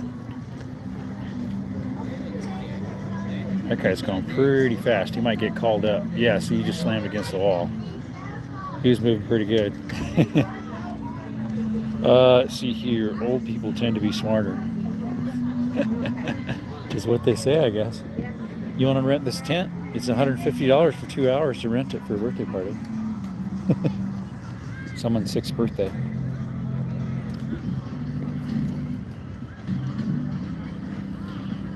That guy's going pretty fast. He might get called up. Yeah, see, he just slammed against the wall. He was moving pretty good. Let's see here. Old people tend to be smarter. Is what they say, I guess. You want to rent this tent? It's $150 for 2 hours to rent it for a birthday party. Someone's 6th birthday.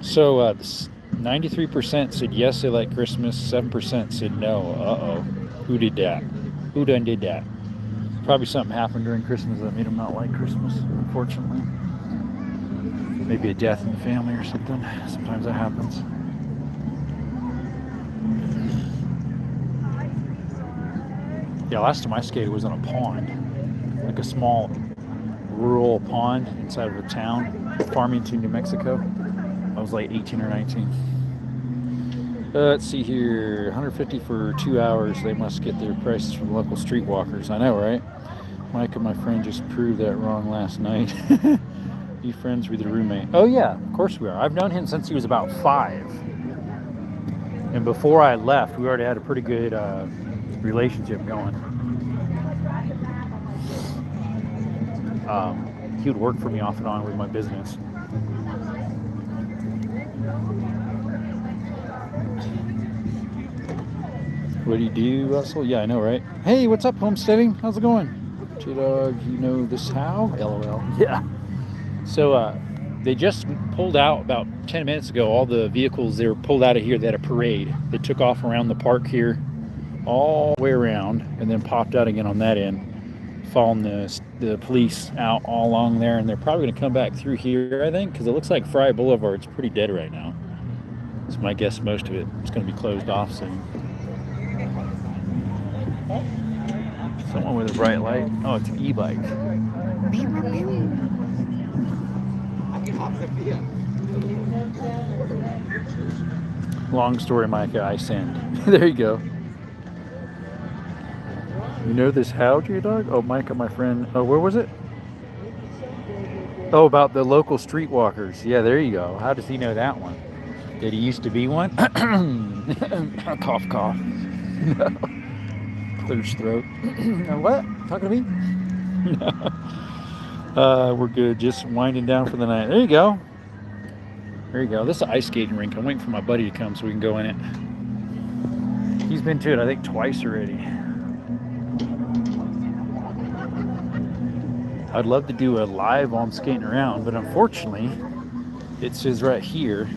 So 93% said yes, they like Christmas. 7% said no. Uh-oh. Who did that? Who done did that? Probably something happened during Christmas that made them not like Christmas, unfortunately. Maybe a death in the family or something. Sometimes that happens. Yeah, last time I skated was on a pond. Like a small rural pond inside of a town. Farmington, New Mexico. I was like 18 or 19. Let's see here. 150 for 2 hours. They must get their prices from local streetwalkers. I know, right? Mike and my friend just proved that wrong last night. You friends with your roommate? Oh yeah, of course we are. I've known him since he was about 5. And before I left, we already had a pretty good relationship going. He would work for me off and on with my business. What do you do, Russell? Yeah, I know, right? Hey, what's up, homesteading? How's it going? J-Dog, you know this how? LOL. Yeah. So they just pulled out about 10 minutes ago. All the vehicles, they were pulled out of here. They had a parade. They took off around the park here, all the way around, and then popped out again on that end, following the police out all along there. And they're probably going to come back through here, I think, because it looks like Fry Boulevard's pretty dead right now. So my guess most of it is going to be closed off soon. Someone with a bright light. Oh, it's an e-bike. Long story, Micah, I send. There you go. You know this how, J-Dog? Oh, Micah, my friend. Oh, where was it? Oh, about the local streetwalkers. Yeah, there you go. How does he know that one? Did he used to be one? Cough, cough. No. Clear his throat. What? Talking to me? No. We're good. Just winding down for the night. There you go. There you go. This is an ice skating rink. I'm waiting for my buddy to come so we can go in it. He's been to it, I think, twice already. I'd love to do a live on skating around, but unfortunately, it says right here,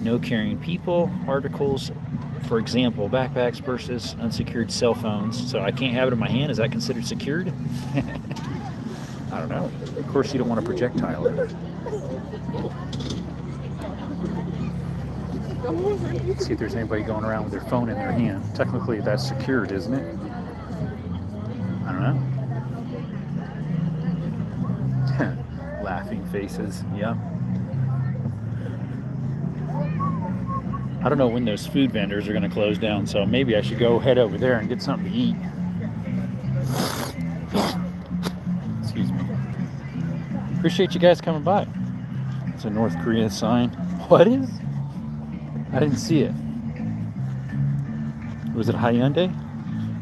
no carrying people, articles, for example, backpacks, purses, unsecured cell phones. So I can't have it in my hand. Is that considered secured? I don't know. Of course, you don't want a projectile. Let's see if there's anybody going around with their phone in their hand. Technically, that's secured, isn't it? I don't know. Laughing faces. Yeah. I don't know when those food vendors are going to close down, so maybe I should go head over there and get something to eat. Excuse me. Appreciate you guys coming by. It's a North Korea sign. What is? I didn't see it. Was it Hyundai?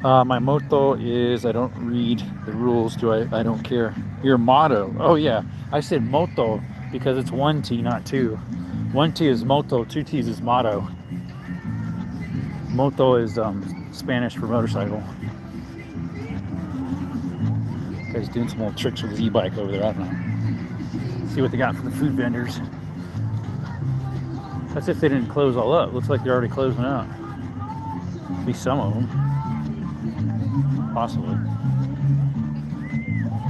My motto is I don't read the rules. I don't care. Your motto. Oh yeah. I said motto because it's one T, not two. One T is motto, two T's is motto. Moto is Spanish for motorcycle. Guy's doing some little tricks with his e-bike over there. I don't know. See what they got for the food vendors. That's if they didn't close all up. Looks like they're already closing out. At least some of them. Possibly.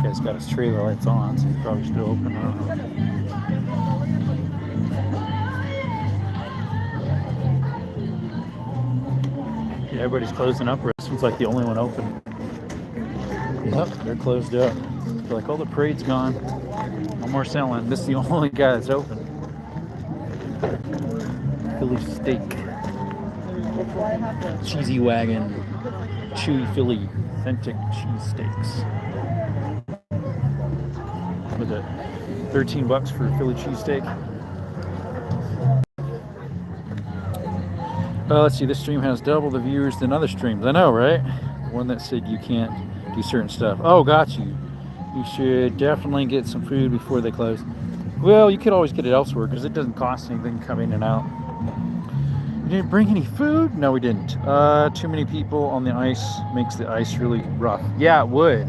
Guy's got his trailer lights on, so he's probably still open. I don't know. Yeah, everybody's closing up. Restaurant's like the only one open. Yep, they're closed up. They're like, oh, the parade's gone. No more selling. This is the only guy that's open. Philly steak. Cheesy wagon. Chewy Philly. Authentic cheese steaks. With it, $13 for a Philly cheesesteak. Let's see, this stream has double the viewers than other streams. I know, right? One that said you can't do certain stuff. Oh, got you. You should definitely get some food before they close. Well, you could always get it elsewhere because it doesn't cost anything to come in and out. You didn't bring any food? No, we didn't. Too many people on the ice makes the ice really rough. Yeah, it would.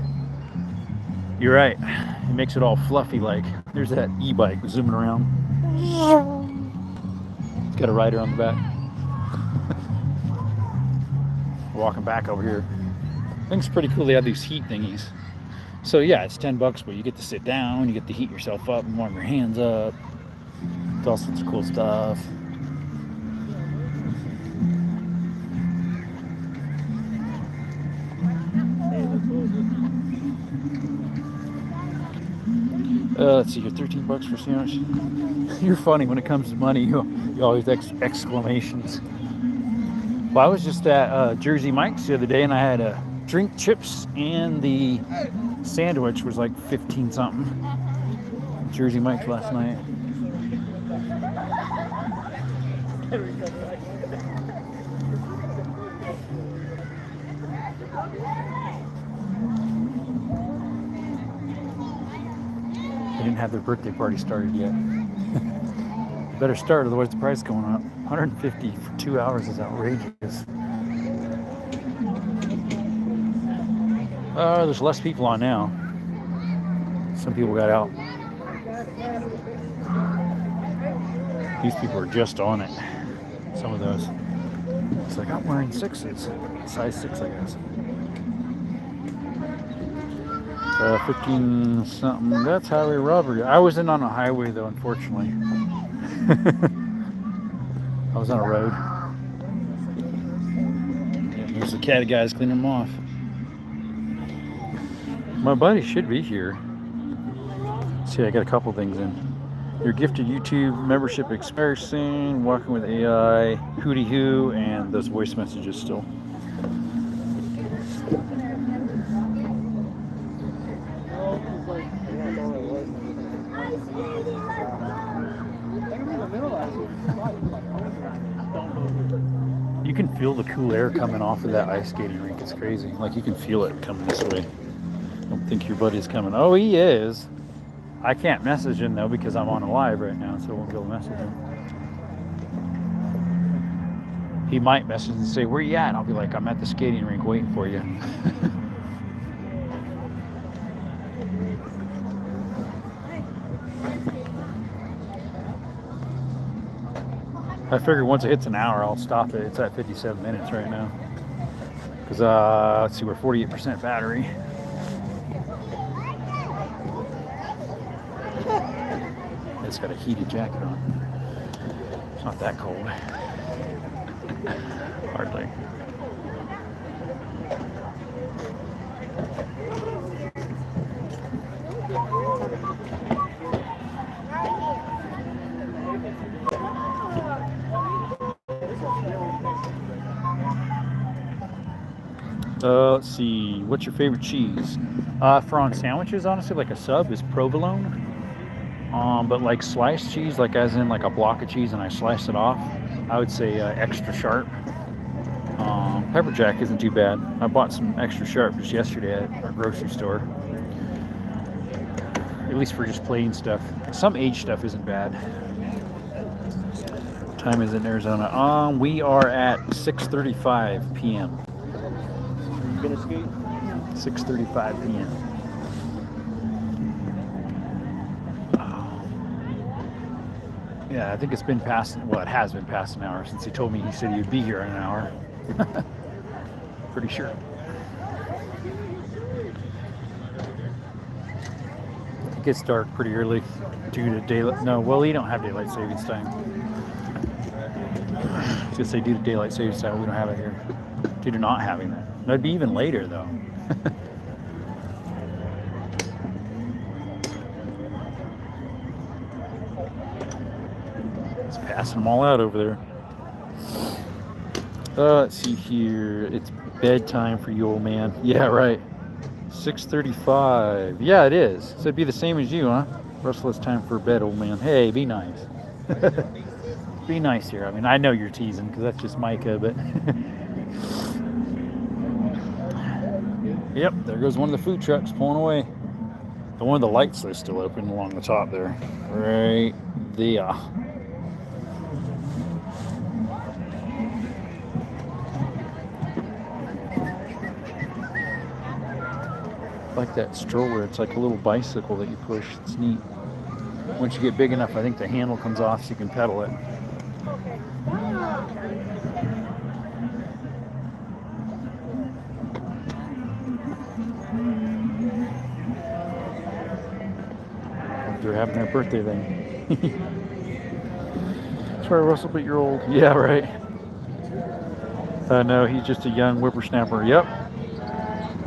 You're right. It makes it all fluffy like. There's that e-bike zooming around. It's got a rider on the back. Walking back over here. I think it's pretty cool they have these heat thingies. So yeah, it's $10, but you get to sit down, you get to heat yourself up and warm your hands up. It's all sorts of cool stuff. Let's see here, $13 for sandwich. You're funny when it comes to money. You always exclamations. Well, I was just at Jersey Mike's the other day, and I had a drink, chips, and the sandwich was like 15 something. Jersey Mike's last night. They didn't have their birthday party started yet. Better start, otherwise the price is going up. $150 for 2 hours is outrageous. There's less people on now. Some people got out. These people are just on it. Some of those. It's like, I'm wearing sixes. Size 6, I guess. 15 something. That's highway robbery. I wasn't on a highway though, unfortunately. I was on a road. Yeah, there's the caddy guys cleaning them off. My buddy should be here. See, I got a couple things in. Your gifted YouTube membership expires soon. Walking with AI, Hootie Hoo, and those voice messages still. You can feel the cool air coming off of that ice skating rink. It's crazy. Like you can feel it coming this way. I don't think your buddy's coming. Oh, he is. I can't message him though because I'm on a live right now, so I won't be able to message him. He might message and say, "Where you at?" And I'll be like, "I'm at the skating rink waiting for you." I figured once it hits an hour, I'll stop it. It's at 57 minutes right now. Because, let's see, we're 48% battery. It's got a heated jacket on. It's not that cold. Hardly. Let's see. What's your favorite cheese? For on sandwiches, honestly, like a sub is provolone. But like sliced cheese, like as in like a block of cheese and I slice it off, I would say extra sharp. Pepper jack isn't too bad. I bought some extra sharp just yesterday at our grocery store. At least for just plain stuff. Some aged stuff isn't bad. What time is it in Arizona? We are at 6:35 p.m. You gonna skate? 6:35 p.m. Yeah, I think it's been past, well, it has been past an hour since he told me he said he would be here in an hour. Pretty sure. It gets dark pretty early due to daylight. No, well, we don't have daylight savings time. I was gonna say due to daylight savings time, we don't have it here. Due to not having that. That'd be even later though. It's passing them all out over there. Let's see here. It's bedtime for you, old man. Yeah, right. 6:35. Yeah, it is. So it'd be the same as you, huh? Russell, it's time for bed, old man. Hey, be nice. Be nice here. I mean, I know you're teasing because that's just Micah, but... Yep, there goes one of the food trucks pulling away. And one of the lights are still open along the top there. Right there. Like that stroller, it's like a little bicycle that you push. It's neat. Once you get big enough, I think the handle comes off so you can pedal it. They're having their birthday thing. Sorry, Russell, but you're old. Yeah, right. No, he's just a young whippersnapper. Yep.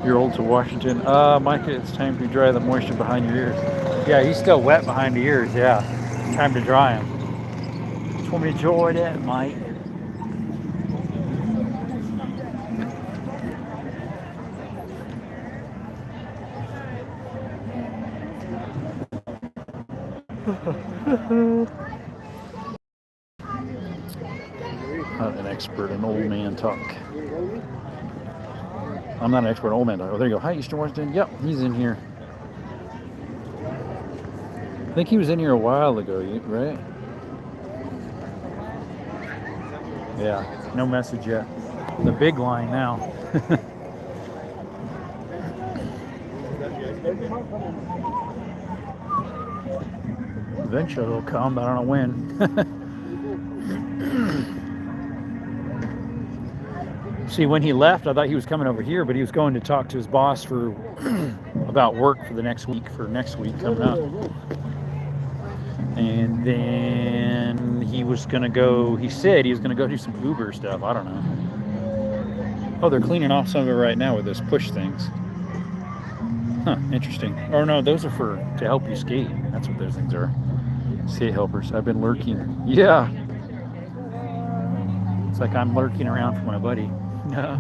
You're old to Washington. Micah, it's time to dry the moisture behind your ears. Yeah, he's still wet behind the ears. Yeah, it's time to dry him. Just want me to enjoy that, Mike. Not an expert in old man talk. I'm not an expert in old man talk. Oh, there you go. Hi, Eastern Washington. Yep, he's in here. I think he was in here a while ago, right? Yeah, no message yet. The big line now. Eventually it'll come, but I don't know when. See, when he left, I thought he was coming over here, but he was going to talk to his boss for about work for the next week, coming up. And then he was going to go, he said he was going to go do some Uber stuff. I don't know. Oh, they're cleaning off some of it right now with those push things. Huh, interesting. Oh no, those are to help you skate. That's what those things are. Skate helpers. I've been lurking. Yeah. It's like I'm lurking around for my buddy. No.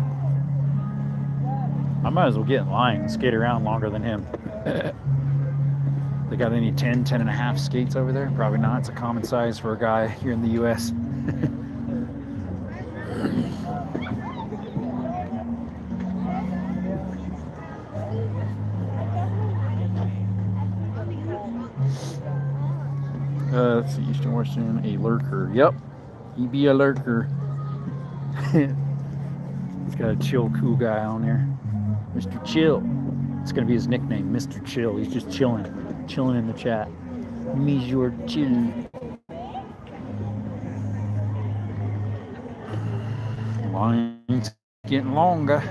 I might as well get in line and skate around longer than him. They got any 10 and a half skates over there? Probably not. It's a common size for a guy here in the U.S. Let's see, Eastern Washington, a lurker. Yep, he be a lurker. He's got a chill, cool guy on there. Mr. Chill. It's going to be his nickname, Mr. Chill. He's just chilling in the chat. Monsieur Chill. Line's getting longer.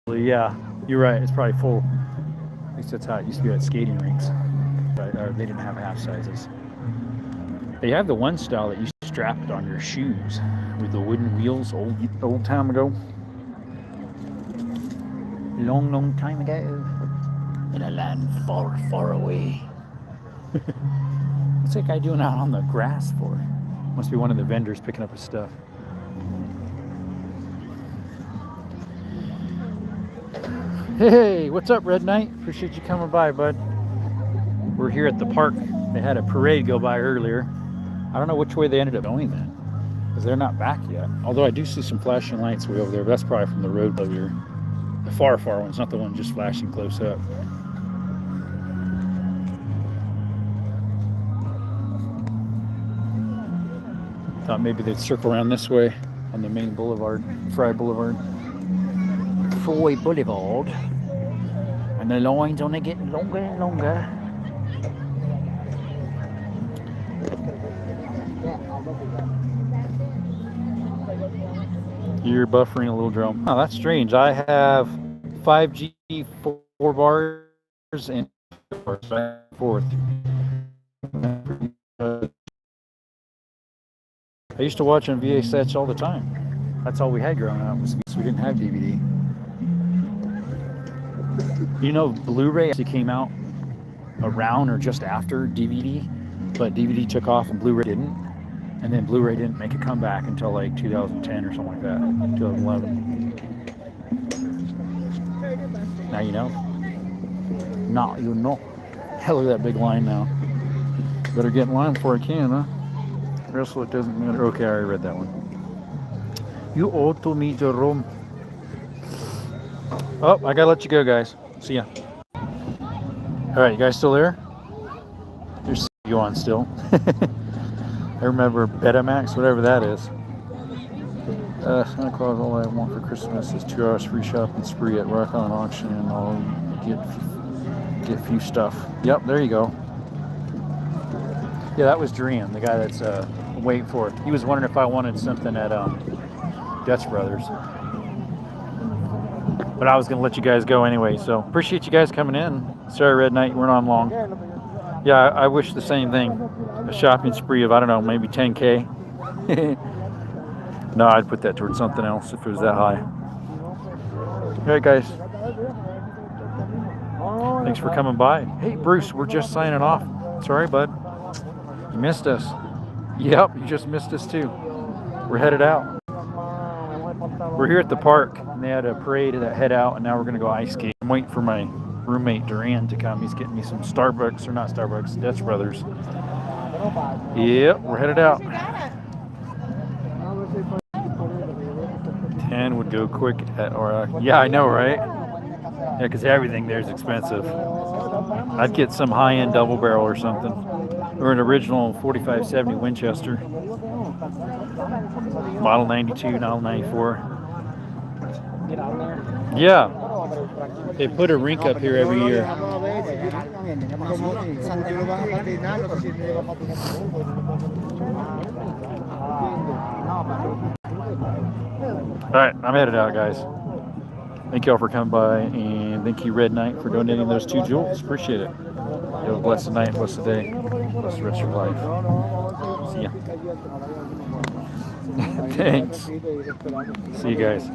Yeah, you're right. It's probably full. At least that's how it used to be at skating rinks. But they didn't have half sizes. They have the one style that you strap it on your shoes with the wooden wheels old time ago. Long time ago. In a land far, far away. What's that guy doing out on the grass for? Must be one of the vendors picking up his stuff. Hey, what's up, Red Knight? Appreciate you coming by, bud. We're here at the park. They had a parade go by earlier. I don't know which way they ended up going then, because they're not back yet. Although I do see some flashing lights way over there, but that's probably from the road closure. The far one's not the one just flashing close up. Thought maybe they'd circle around this way on the main boulevard, Fry Boulevard. Fry Boulevard. And the line's only getting longer and longer. You're buffering a little drum. Oh, that's strange. I have 5G 4 bars and back and forth. I used to watch on VA sets all the time. That's all we had growing up. We didn't have DVD. You know, Blu-ray actually came out around or just after DVD, but DVD took off and Blu-ray didn't. And then Blu-ray didn't make a comeback until like 2010 or something like that, 2011. Now you know. Now you know. Hell, look at that big line now. Better get in line before I can, huh? Wrestle, it doesn't matter. Okay, I already read that one. You ought to meet your room. Oh, I gotta let you go, guys. See ya. All right, you guys still there? There's you on still. I remember Betamax, whatever that is. Santa Claus, all I want for Christmas is 2 hours free shopping spree at Rock On Auction, and I'll get few stuff. Yep, there you go. Yeah, that was Dream, the guy that's waiting for it. He was wondering if I wanted something at Dutch Brothers. But I was going to let you guys go anyway, so appreciate you guys coming in. Sorry, Red Knight, you weren't on long. Yeah, I wish the same thing. A shopping spree of, I don't know, maybe 10K. No, I'd put that towards something else if it was that high. All right, guys. Thanks for coming by. Hey, Bruce, we're just signing off. Sorry, bud. You missed us. Yep, you just missed us too. We're headed out. We're here at the park, and they had a parade that head out, and now we're going to go ice skate. I'm waiting for my roommate Duran to come. He's getting me some Starbucks, or not Starbucks, Dutch Brothers. Yep, we're headed out. 10 would go quick at, or yeah, I know, right? Yeah, because everything there is expensive. I'd get some high-end double barrel or something, or an original 4570 Winchester, model 92, model 94. Yeah, they put a rink up here every year. All right, I'm headed out, guys. Thank you all for coming by, and thank you, Red Knight, for donating those 2 jewels. Appreciate it. You have a blessed night, blessed day, blessed the rest of your life. See ya. Thanks. See you guys.